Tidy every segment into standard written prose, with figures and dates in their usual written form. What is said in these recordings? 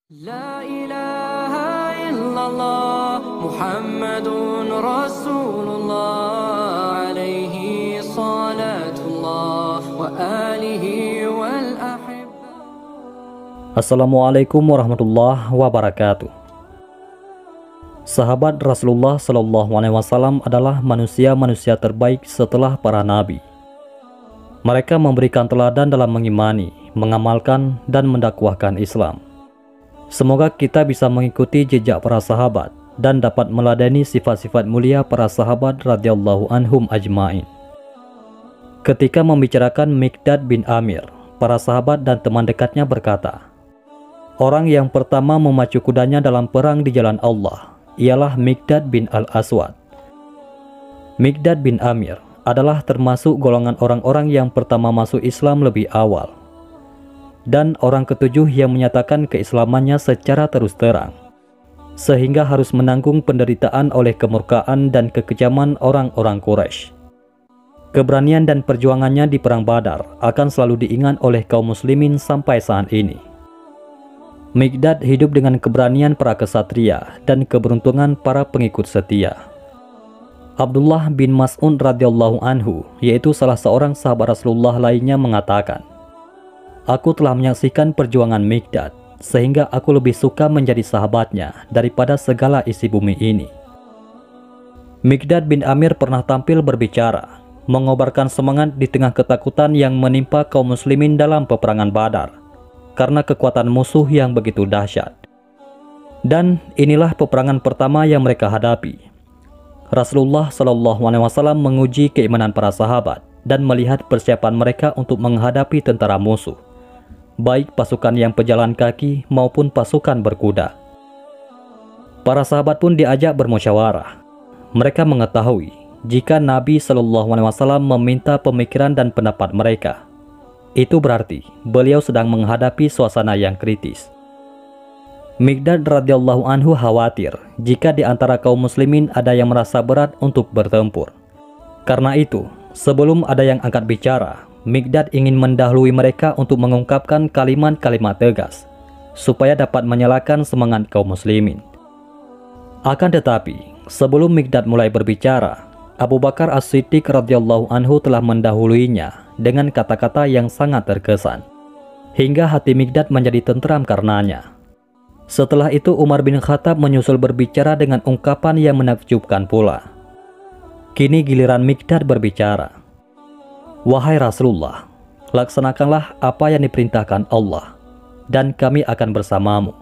لا إله إلا الله محمد رسول الله عليه صلاة الله وآله والأحبة. Assalamualaikum warahmatullahi wabarakatuh. Sahabat Rasulullah Shallallahu Alaihi Wasallam adalah manusia-manusia terbaik setelah para nabi. Mereka memberikan teladan dalam mengimani, mengamalkan, dan mendakwahkan Islam. Semoga kita bisa mengikuti jejak para sahabat dan dapat meladeni sifat-sifat mulia para sahabat radhiyallahu anhum ajmain. Ketika membicarakan Miqdad bin Amir, para sahabat dan teman dekatnya berkata, orang yang pertama memacu kudanya dalam perang di jalan Allah ialah Miqdad bin Al-Aswad. Miqdad bin Amir adalah termasuk golongan orang-orang yang pertama masuk Islam lebih awal, dan orang ketujuh yang menyatakan keislamannya secara terus terang, sehingga harus menanggung penderitaan oleh kemurkaan dan kekejaman orang-orang Quraisy. Keberanian dan perjuangannya di Perang Badar akan selalu diingat oleh kaum muslimin sampai saat ini. Miqdad hidup dengan keberanian para kesatria dan keberuntungan para pengikut setia. Abdullah bin Mas'ud radhiyallahu anhu, yaitu salah seorang sahabat Rasulullah lainnya, mengatakan, aku telah menyaksikan perjuangan Miqdad, sehingga aku lebih suka menjadi sahabatnya daripada segala isi bumi ini. Miqdad bin Amir pernah tampil berbicara, mengobarkan semangat di tengah ketakutan yang menimpa kaum muslimin dalam peperangan Badar, karena kekuatan musuh yang begitu dahsyat. Dan inilah peperangan pertama yang mereka hadapi. Rasulullah Shallallahu Alaihi Wasallam menguji keimanan para sahabat dan melihat persiapan mereka untuk menghadapi tentara musuh, baik pasukan yang pejalan kaki maupun pasukan berkuda. Para sahabat pun diajak bermusyawarah. Mereka mengetahui jika Nabi Shallallahu Alaihi Wasallam meminta pemikiran dan pendapat mereka, itu berarti beliau sedang menghadapi suasana yang kritis. Miqdad radhiyallahu anhu khawatir jika di antara kaum muslimin ada yang merasa berat untuk bertempur. Karena itu, sebelum ada yang angkat bicara, Miqdad ingin mendahului mereka untuk mengungkapkan kalimat-kalimat tegas, supaya dapat menyalakan semangat kaum muslimin. Akan tetapi, sebelum Miqdad mulai berbicara, Abu Bakar As-Siddiq radhiyallahu anhu telah mendahuluinya dengan kata-kata yang sangat terkesan, hingga hati Miqdad menjadi tentram karenanya. Setelah itu Umar bin Khattab menyusul berbicara dengan ungkapan yang menakjubkan pula. Kini giliran Miqdad berbicara. Wahai Rasulullah, laksanakanlah apa yang diperintahkan Allah, dan kami akan bersamamu.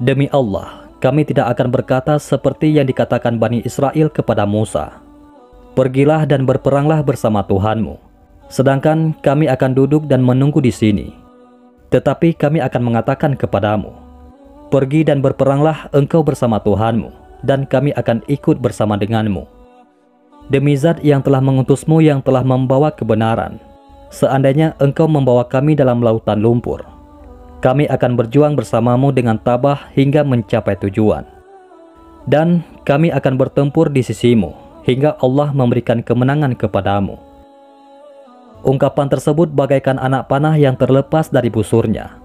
Demi Allah, kami tidak akan berkata seperti yang dikatakan Bani Israel kepada Musa, pergilah dan berperanglah bersama Tuhanmu, sedangkan kami akan duduk dan menunggu di sini. Tetapi kami akan mengatakan kepadamu, pergi dan berperanglah engkau bersama Tuhanmu, dan kami akan ikut bersama denganmu. Demi Zat yang telah mengutusmu yang telah membawa kebenaran, seandainya engkau membawa kami dalam lautan lumpur, kami akan berjuang bersamamu dengan tabah hingga mencapai tujuan. Dan kami akan bertempur di sisimu, hingga Allah memberikan kemenangan kepadamu. Ungkapan tersebut bagaikan anak panah yang terlepas dari busurnya.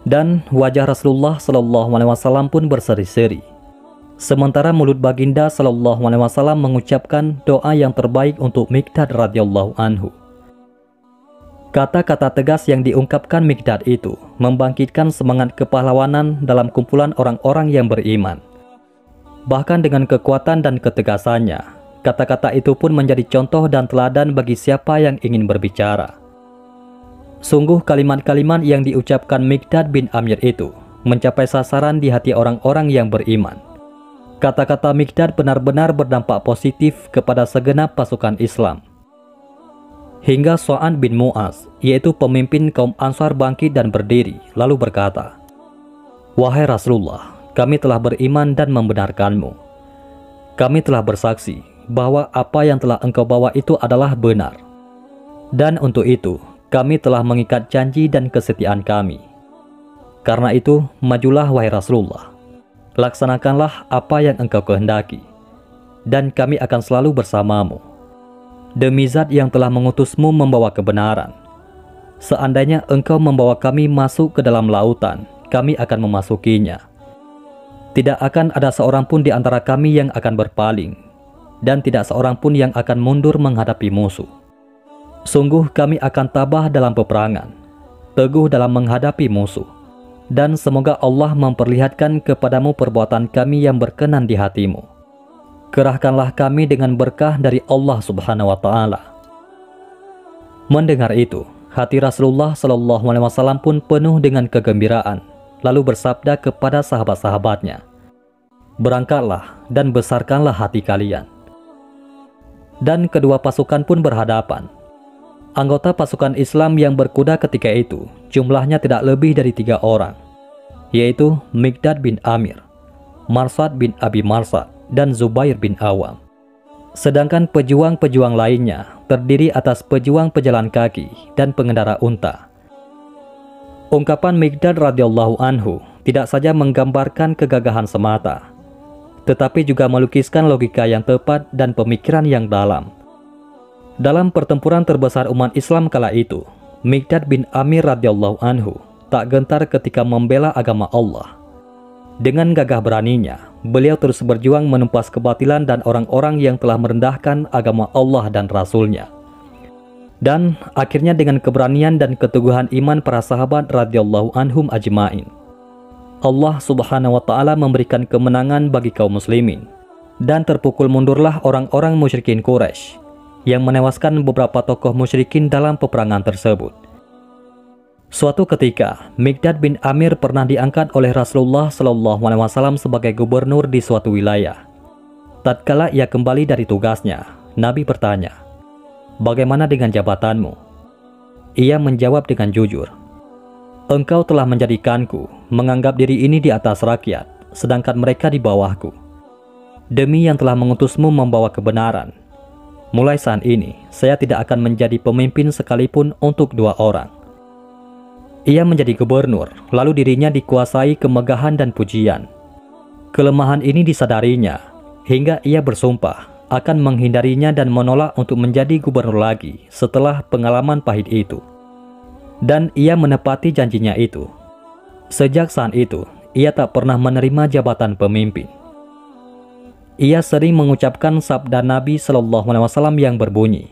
Dan wajah Rasulullah Shallallahu Alaihi Wasallam pun berseri-seri. Sementara mulut baginda Shallallahu Alaihi Wasallam mengucapkan doa yang terbaik untuk Miqdad radhiyallahu anhu. Kata-kata tegas yang diungkapkan Miqdad itu membangkitkan semangat kepahlawanan dalam kumpulan orang-orang yang beriman. Bahkan dengan kekuatan dan ketegasannya, kata-kata itu pun menjadi contoh dan teladan bagi siapa yang ingin berbicara. Sungguh kalimat-kalimat yang diucapkan Miqdad bin Amir itu mencapai sasaran di hati orang-orang yang beriman. Kata-kata Miqdad benar-benar berdampak positif kepada segenap pasukan Islam. Hingga Sa'ad bin Mu'az, yaitu pemimpin kaum Ansar, bangkit dan berdiri lalu berkata, wahai Rasulullah, kami telah beriman dan membenarkanmu. Kami telah bersaksi bahwa apa yang telah engkau bawa itu adalah benar. Dan untuk itu, kami telah mengikat janji dan kesetiaan kami. Karena itu, majulah wahai Rasulullah. Laksanakanlah apa yang engkau kehendaki, dan kami akan selalu bersamamu. Demi Zat yang telah mengutusmu membawa kebenaran, seandainya engkau membawa kami masuk ke dalam lautan, kami akan memasukinya. Tidak akan ada seorang pun di antara kami yang akan berpaling, dan tidak seorang pun yang akan mundur menghadapi musuh. Sungguh kami akan tabah dalam peperangan, teguh dalam menghadapi musuh, dan semoga Allah memperlihatkan kepadamu perbuatan kami yang berkenan di hatimu. Kerahkanlah kami dengan berkah dari Allah Subhanahu wa Ta'ala. Mendengar itu, hati Rasulullah SAW pun penuh dengan kegembiraan, lalu bersabda kepada sahabat-sahabatnya, "Berangkatlah dan besarkanlah hati kalian." Dan kedua pasukan pun berhadapan. Anggota pasukan Islam yang berkuda ketika itu jumlahnya tidak lebih dari 3 orang, yaitu Miqdad bin Amir, Marsad bin Abi Marsad, dan Zubair bin Awam. Sedangkan pejuang-pejuang lainnya terdiri atas pejuang pejalan kaki dan pengendara unta. Ungkapan Miqdad radhiyallahu anhu tidak saja menggambarkan kegagahan semata, tetapi juga melukiskan logika yang tepat dan pemikiran yang dalam. Dalam pertempuran terbesar umat Islam kala itu, Miqdad bin Amir radhiyallahu anhu tak gentar ketika membela agama Allah. Dengan gagah beraninya, beliau terus berjuang menumpas kebatilan dan orang-orang yang telah merendahkan agama Allah dan Rasul-Nya. Dan akhirnya dengan keberanian dan keteguhan iman para sahabat radhiyallahu anhum ajma'in, Allah Subhanahu wa Ta'ala memberikan kemenangan bagi kaum muslimin, dan terpukul mundurlah orang-orang musyrikin Quraisy yang menewaskan beberapa tokoh musyrikin dalam peperangan tersebut. Suatu ketika, Miqdad bin Amir pernah diangkat oleh Rasulullah SAW sebagai gubernur di suatu wilayah. Tatkala ia kembali dari tugasnya, Nabi bertanya, "Bagaimana dengan jabatanmu?" Ia menjawab dengan jujur, "Engkau telah menjadikanku menganggap diri ini di atas rakyat, sedangkan mereka di bawahku. Demi yang telah mengutusmu membawa kebenaran, mulai saat ini saya tidak akan menjadi pemimpin sekalipun untuk 2 orang." Ia menjadi gubernur, lalu dirinya dikuasai kemegahan dan pujian. Kelemahan ini disadarinya, hingga ia bersumpah akan menghindarinya dan menolak untuk menjadi gubernur lagi setelah pengalaman pahit itu. Dan ia menepati janjinya itu. Sejak saat itu, ia tak pernah menerima jabatan pemimpin. Ia sering mengucapkan sabda Nabi SAW yang berbunyi,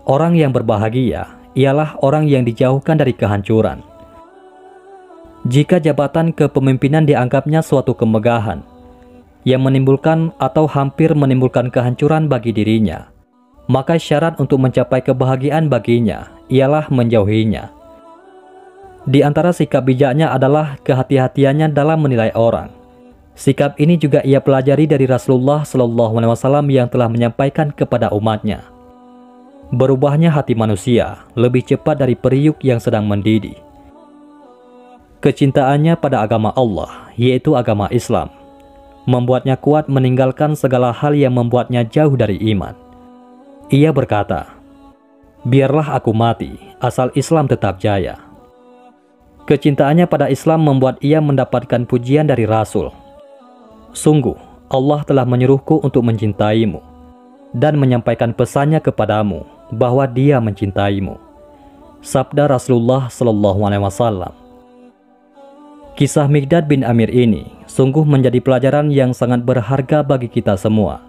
"Orang yang berbahagia ialah orang yang dijauhkan dari kehancuran." Jika jabatan kepemimpinan dianggapnya suatu kemegahan yang menimbulkan atau hampir menimbulkan kehancuran bagi dirinya, maka syarat untuk mencapai kebahagiaan baginya ialah menjauhinya. Di antara sikap bijaknya adalah kehati-hatiannya dalam menilai orang. Sikap ini juga ia pelajari dari Rasulullah SAW yang telah menyampaikan kepada umatnya, "Berubahnya hati manusia lebih cepat dari periuk yang sedang mendidih." Kecintaannya pada agama Allah, yaitu agama Islam, membuatnya kuat meninggalkan segala hal yang membuatnya jauh dari iman. Ia berkata, "Biarlah aku mati, asal Islam tetap jaya." Kecintaannya pada Islam membuat ia mendapatkan pujian dari Rasul. "Sungguh, Allah telah menyuruhku untuk mencintaimu dan menyampaikan pesannya kepadamu bahwa Dia mencintaimu." Sabda Rasulullah SAW. Kisah Miqdad bin Amir ini sungguh menjadi pelajaran yang sangat berharga bagi kita semua,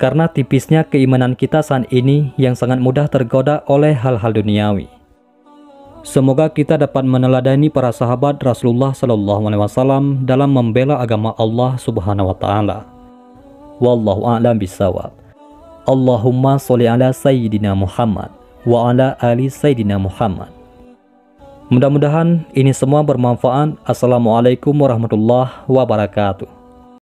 karena tipisnya keimanan kita saat ini yang sangat mudah tergoda oleh hal-hal duniawi. Semoga kita dapat meneladani para sahabat Rasulullah SAW dalam membela agama Allah Subhanahu wa Ta'ala. Wallahu a'lam bishawab. Allahumma sholli ala Sayyidina Muhammad wa ala ali Sayyidina Muhammad. Mudah-mudahan ini semua bermanfaat. Assalamualaikum warahmatullahi wabarakatuh.